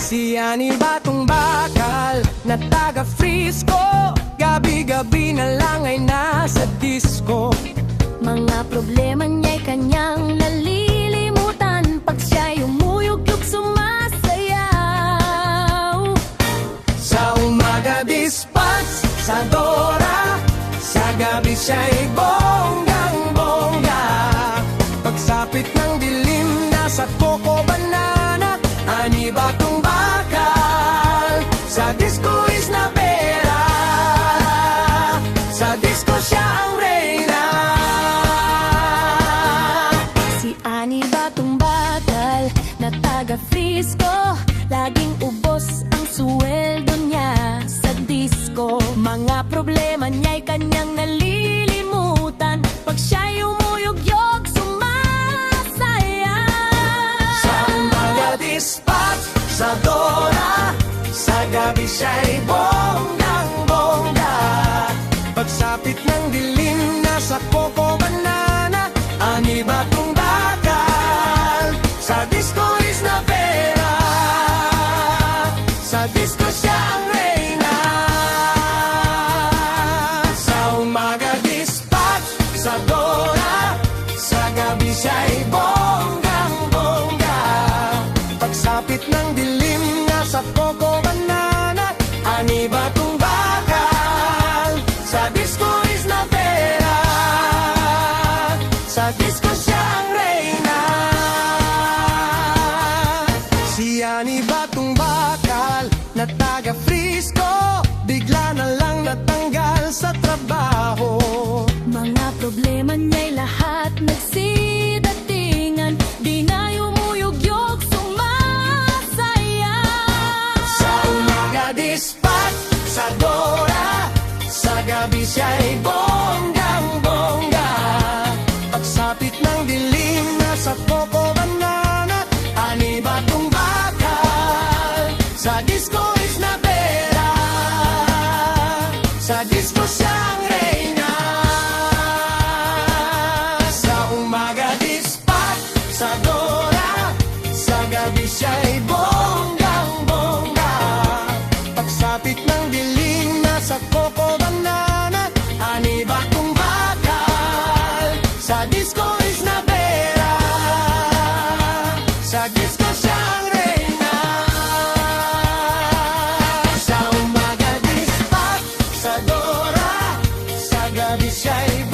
Si Ani Batong Bakal na taga Frisco, gabi-gabi na lang ay nasa disco. Mga problema niya'y kanyang nalilimutan pag siya'y umuyog-yog sumasayaw. Sa umaga dispatch, sa Dora, sa gabi siya'y bonggang-bongga. Pagsapit ng dilim, nasa Coco Banana, Ani Batong Bakal, sa disco is na pera. Sa disco siya ang reyna. Si Ani Batong Bakal na taga Frisco, laging ubos ang suweldo niya sa disco. Mga problema niya'y kanyang nalilimutan pag siya'y umuyog-yog sumasayaw. Sa umaga dispatch, sa Dora, sa gabi siya'y bonggang-bongga. Pagsapit ng dilim, nasa Coco Banana, Ani Batong Bakal, sa disco is na pera. Sa disco siya ang reyna. Sa umaga dispatch, sa Dora, sa gabi siya'y bonggang-bongga. Pagsapit ng dilim, nasa Coco Banana, Ani Batong Bakal, sa disco is na pera. Sa disco siya ang reyna. Si Ani Batong Bakal na taga Frisco, bigla na lang natanggal sa trabaho. Mga problema niya'y lahat nagsidatingan, di na umuyog-yog sumasayaw. Sa umaga dispatch, sa Dora, sa gabi siya'y bonggang-bongga. Pagsapit ng dilim, nasa Coco Banana, Ani Batong Bakal, sa disco is na pera. Sa disco siya ang reyna. Sa umaga dispatch, sa Dora, sa gabi siya'y bonggang-bongga. Pagsapit ng dilim, nasa Coco Banana, Ani Batong Bakal, sa disco is na pera. Sa disco siya ang reyna. Sa umaga dispatch, sa Dora, sa gabi siya'y